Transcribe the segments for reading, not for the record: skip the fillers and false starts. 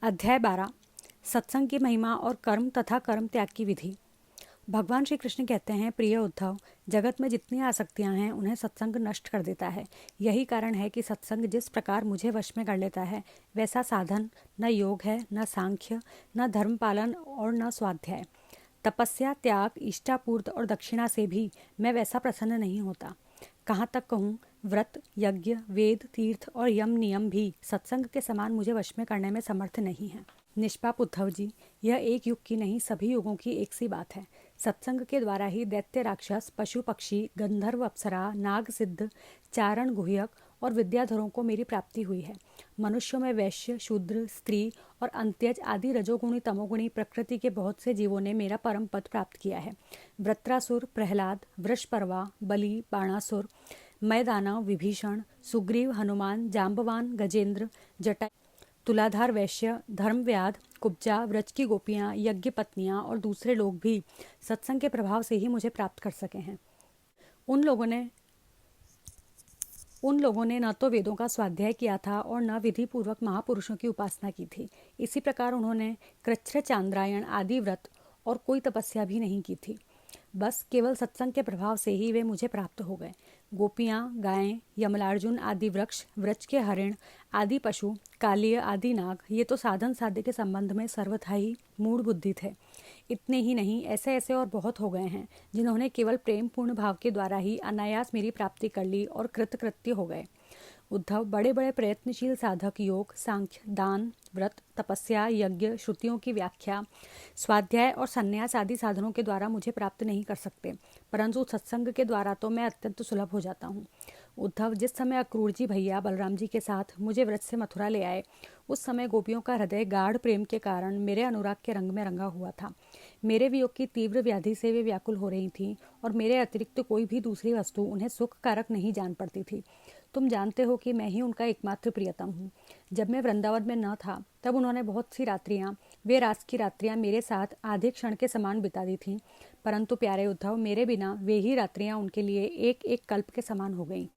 अध्याय 12 सत्संग की महिमा और कर्म तथा कर्म त्याग की विधि। भगवान श्री कृष्ण कहते हैं, प्रिय उद्धव, जगत में जितनी आसक्तियां हैं उन्हें सत्संग नष्ट कर देता है। यही कारण है कि सत्संग जिस प्रकार मुझे वश में कर लेता है वैसा साधन न योग है, न सांख्य, न धर्म पालन और न स्वाध्याय। तपस्या, त्याग, इष्टापूर्त और दक्षिणा से भी मैं वैसा प्रसन्न नहीं होता। कहाँ तक कहूँ, व्रत, यज्ञ, वेद, तीर्थ और यम नियम भी सत्संग के समान मुझे वश में करने में समर्थ नहीं है। निष्पाप उद्धव जी, यह एक युग की नहीं सभी युगों की एक सी बात है। सत्संग के द्वारा ही दैत्य, राक्षस, पशु पक्षी, गंधर्व, अप्सरा, नाग, सिद्ध, चारण, गुह्यक और विद्याधरों को मेरी प्राप्ति हुई है। मनुष्यों में वैश्य, शूद्र, स्त्री और अंत्यज आदि रजोगुणी तमोगुणी प्रकृति के बहुत से जीवों ने मेरा परम पद प्राप्त किया है। वृत्रासुर, प्रहलाद, वृषपर्वा, बलि, बाणासुर, मैदानव, विभीषण, सुग्रीव, हनुमान, जाम्बवान, गजेंद्र, जटा, तुलाधार वैश्य, धर्मव्याध, कुब्जा, व्रज की गोपियाँ, यज्ञ पत्नियाँ और दूसरे लोग भी सत्संग के प्रभाव से ही मुझे प्राप्त कर सके हैं। उन लोगों ने न तो वेदों का स्वाध्याय किया था और न विधि पूर्वक महापुरुषों की उपासना की थी। इसी प्रकार उन्होंने कृच्छ्र, चांद्रायण आदि व्रत और कोई तपस्या भी नहीं की थी। बस केवल सत्संग के प्रभाव से ही वे मुझे प्राप्त हो गए। गोपियाँ, गायें, यमलार्जुन आदि वृक्ष, व्रज के हरिण आदि पशु, कालिय आदि नाग, ये तो साधन साध्य के संबंध में सर्वथा ही मूढ़ बुद्धि थे। इतने ही नहीं, ऐसे ऐसे और बहुत हो गए हैं जिन्होंने केवल प्रेम पूर्ण भाव के द्वारा ही अनायास मेरी प्राप्ति कर ली और कृतकृत्य हो गए। उद्धव, बड़े बड़े प्रयत्नशील साधक योग, सांख्य, दान, व्रत, तपस्या, यज्ञ, श्रुतियों की व्याख्या, स्वाध्याय और संन्यास आदि साधनों के द्वारा मुझे प्राप्त नहीं कर सकते, परंतु सत्संग के द्वारा तो मैं अत्यंत सुलभ हो जाता हूँ। उद्धव, जिस समय अक्रूर जी भैया बलराम जी के साथ मुझे व्रज से मथुरा ले आए, उस समय गोपियों का हृदय गाढ़ प्रेम के कारण मेरे अनुराग के रंग में रंगा हुआ था। मेरे वियोग की तीव्र व्याधि से वे व्याकुल हो रही थीं और मेरे अतिरिक्त कोई भी दूसरी वस्तु उन्हें सुख कारक नहीं जान पड़ती थी। तुम जानते हो कि मैं ही उनका एकमात्र प्रियतम हूँ। जब मैं वृंदावन में न था तब उन्होंने बहुत सी रात्रियाँ, वे रास की रात्रियाँ मेरे साथ आधे क्षण के समान बिता दी थीं, परंतु प्यारे उद्धव, मेरे बिना वे ही रात्रियाँ उनके लिए एक एक कल्प के समान हो गईं।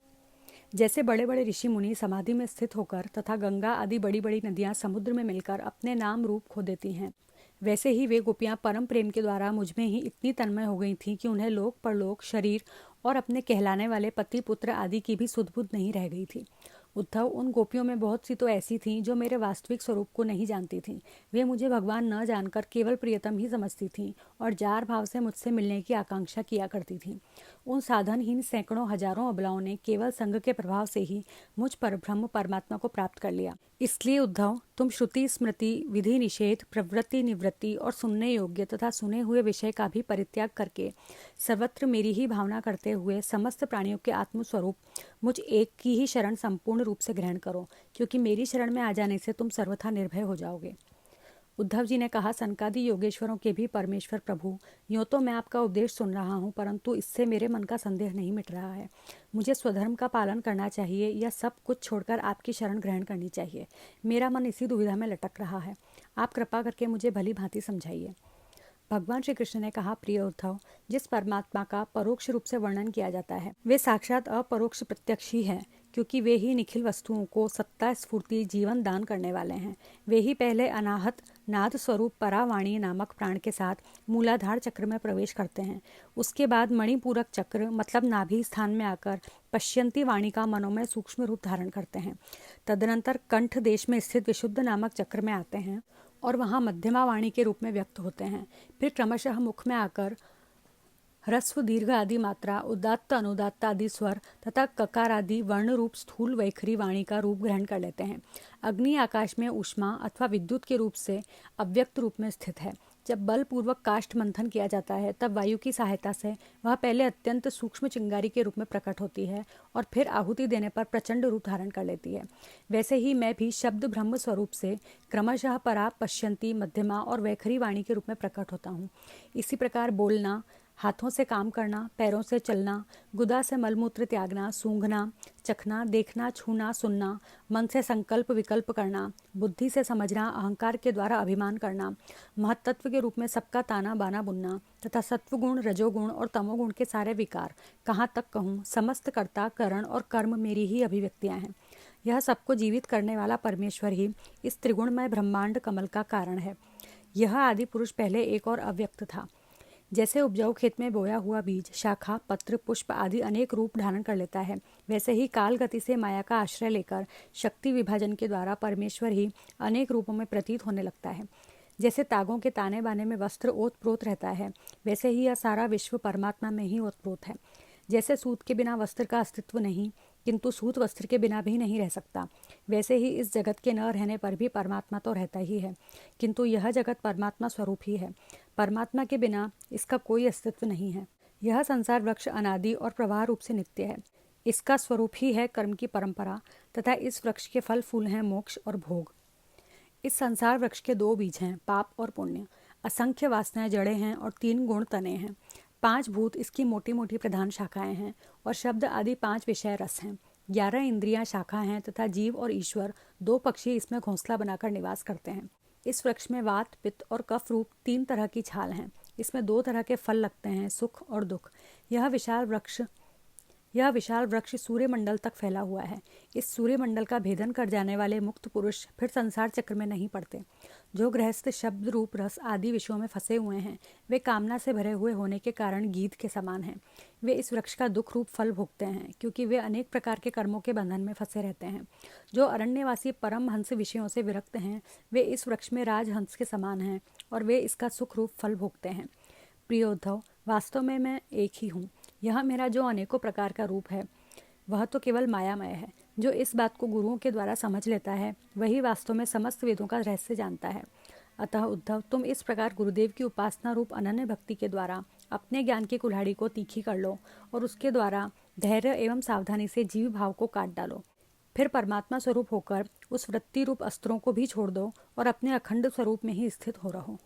जैसे बड़े बड़े ऋषि मुनि समाधि में स्थित होकर तथा गंगा आदि बड़ी बड़ी नदियाँ समुद्र में मिलकर अपने नाम रूप खो देती हैं, वैसे ही वे गोपियाँ परम प्रेम के द्वारा मुझमें ही इतनी तन्मय हो गई थीं कि उन्हें लोक परलोक, शरीर और अपने कहलाने वाले पति पुत्र आदि की भी सुध बुध नहीं रह गई थी। उद्धव, उन गोपियों में बहुत सी तो ऐसी थीं जो मेरे वास्तविक स्वरूप को नहीं जानती थीं। वे मुझे भगवान न जानकर केवल प्रियतम ही समझती थीं और जार भाव से मुझसे मिलने की आकांक्षा किया करती थीं। उन साधनहीन सैकड़ों हजारों अबलाओं ने केवल संग के प्रभाव से ही मुझ पर ब्रह्म परमात्मा को प्राप्त कर लिया। इसलिए उद्धव, तुम श्रुति, स्मृति, विधि निषेध, प्रवृत्ति, निवृत्ति और सुनने योग्य तथा सुने हुए विषय का भी परित्याग करके सर्वत्र मेरी ही भावना करते हुए समस्त प्राणियों के आत्मस्वरूप मुझ एक की ही शरण संपूर्ण रूप से ग्रहण करो, क्योंकि मेरी शरण में आ जाने से तुम सर्वथा निर्भय हो जाओगे। उद्धव जी ने कहा, सनकादि योगेश्वरों के भी परमेश्वर प्रभु, यूँ तो मैं आपका उपदेश सुन रहा हूँ, परंतु इससे मेरे मन का संदेह नहीं मिट रहा है। मुझे स्वधर्म का पालन करना चाहिए या सब कुछ छोड़कर आपकी शरण ग्रहण करनी चाहिए। मेरा मन इसी दुविधा में लटक रहा है। आप कृपा करके मुझे भली भांति समझाइए। भगवान श्री कृष्ण ने कहा, प्रिय उद्धव, जिस परमात्मा का परोक्ष रूप से वर्णन किया जाता है वे साक्षात अपरोक्ष प्रत्यक्ष ही है, क्योंकि वे ही निखिल वस्तुओं को सत्ता, स्फूर्ति, जीवन दान करने वाले हैं। वे ही पहले अनाहत नाद स्वरूप परावाणी नामक प्राण के साथ मूलाधार चक्र में प्रवेश करते हैं। उसके बाद मणिपूरक चक्र मतलब नाभि स्थान में आकर पश्यंती वाणी का मनोमय सूक्ष्म रूप धारण करते हैं। तदनंतर कंठ देश में स्थित विशुद्ध नामक चक्र में आते हैं और वहाँ मध्यमा वाणी के रूप में व्यक्त होते हैं। फिर क्रमशः मुख में आकर ह्रस्व, दीर्घ आदि मात्रा, उदात्त, अनुदात्त आदि स्वर तथा ककार आदि वर्ण रूप स्थूल वैखरी वाणी का रूप ग्रहण कर लेते हैं। अग्नि आकाश में ऊष्मा अथवा विद्युत के रूप से अव्यक्त रूप में स्थित है। जब बलपूर्वक काष्ठ मंथन किया जाता है तब वायु की सहायता से वह पहले अत्यंत सूक्ष्म चिंगारी के रूप में प्रकट होती है और फिर आहुति देने पर प्रचंड रूप धारण कर लेती है। वैसे ही मैं भी शब्द ब्रह्म स्वरूप से क्रमशः परा, पश्यंती, मध्यमा और वैखरी वाणी के रूप में प्रकट होता हूँ। इसी प्रकार बोलना, हाथों से काम करना, पैरों से चलना, गुदा से मलमूत्र त्यागना, सूंघना, चखना, देखना, छूना, सुनना, मन से संकल्प विकल्प करना, बुद्धि से समझना, अहंकार के द्वारा अभिमान करना, महत्त्व के रूप में सबका ताना बाना बुनना तथा सत्वगुण, रजोगुण और तमोगुण के सारे विकार, कहाँ तक कहूँ, समस्त कर्ता, करण और कर्म मेरी ही अभिव्यक्तियाँ हैं। यह सबको जीवित करने वाला परमेश्वर ही इस त्रिगुणमय ब्रह्मांड कमल का कारण है। यह आदि पुरुष पहले एक और अव्यक्त था। जैसे उपजाऊ खेत में बोया हुआ बीज शाखा, पत्र, पुष्प आदि अनेक रूप धारण कर लेता है, वैसे ही काल गति से माया का आश्रय लेकर शक्ति विभाजन के द्वारा परमेश्वर ही अनेक रूपों में प्रतीत होने लगता है। जैसे तागों के ताने बाने में वस्त्र ओतप्रोत रहता है, वैसे ही यह सारा विश्व परमात्मा में ही ओतप्रोत है। जैसे सूत के बिना वस्त्र का अस्तित्व नहीं, किंतु सूत वस्त्र के बिना भी नहीं रह सकता, वैसे ही इस जगत के न रहने पर भी परमात्मा तो रहता ही है, किंतु यह जगत परमात्मा स्वरूप ही है। परमात्मा के बिना इसका कोई अस्तित्व नहीं है। यह संसार वृक्ष अनादि और प्रवाह रूप से नित्य है। इसका स्वरूप ही है कर्म की परंपरा, तथा इस वृक्ष के फल फूल हैं मोक्ष और भोग। इस संसार वृक्ष के 2 बीज हैं, पाप और पुण्य। असंख्य वासनाएं जड़ें हैं और 3 गुण तने हैं। 5 भूत इसकी मोटी मोटी प्रधान शाखाएं हैं और शब्द आदि 5 विषय रस हैं। 11 इंद्रियां शाखा हैं तथा जीव और ईश्वर 2 पक्षी इसमें घोंसला बनाकर निवास करते हैं। इस वृक्ष में वात, पित्त और कफ रूप 3 तरह की छाल हैं। इसमें 2 तरह के फल लगते हैं, सुख और दुख। यह विशाल वृक्ष सूर्यमंडल तक फैला हुआ है। इस सूर्यमंडल का भेदन कर जाने वाले मुक्त पुरुष फिर संसार चक्र में नहीं पड़ते। जो गृहस्थ शब्द रूप रस आदि विषयों में फंसे हुए हैं, वे कामना से भरे हुए होने के कारण गीध के समान हैं। वे इस वृक्ष का दुख रूप फल भोगते हैं, क्योंकि वे अनेक प्रकार के कर्मों के बंधन में फंसे रहते हैं। जो अरण्यवासी परम हंस विषयों से विरक्त हैं, वे इस वृक्ष में राजहंस के समान हैं और वे इसका सुख रूप फल भोगते हैं। प्रियोद्धव, वास्तव में मैं एक ही हूँ। यह मेरा जो अनेकों प्रकार का रूप है, वह तो केवल मायामय है। जो इस बात को गुरुओं के द्वारा समझ लेता है, वही वास्तव में समस्त वेदों का रहस्य जानता है। अतः उद्धव, तुम इस प्रकार गुरुदेव की उपासना रूप अनन्य भक्ति के द्वारा अपने ज्ञान की कुल्हाड़ी को तीखी कर लो और उसके द्वारा धैर्य एवं सावधानी से जीव भाव को काट डालो। फिर परमात्मा स्वरूप होकर उस वृत्ति रूप अस्त्रों को भी छोड़ दो और अपने अखंड स्वरूप में ही स्थित हो रहो।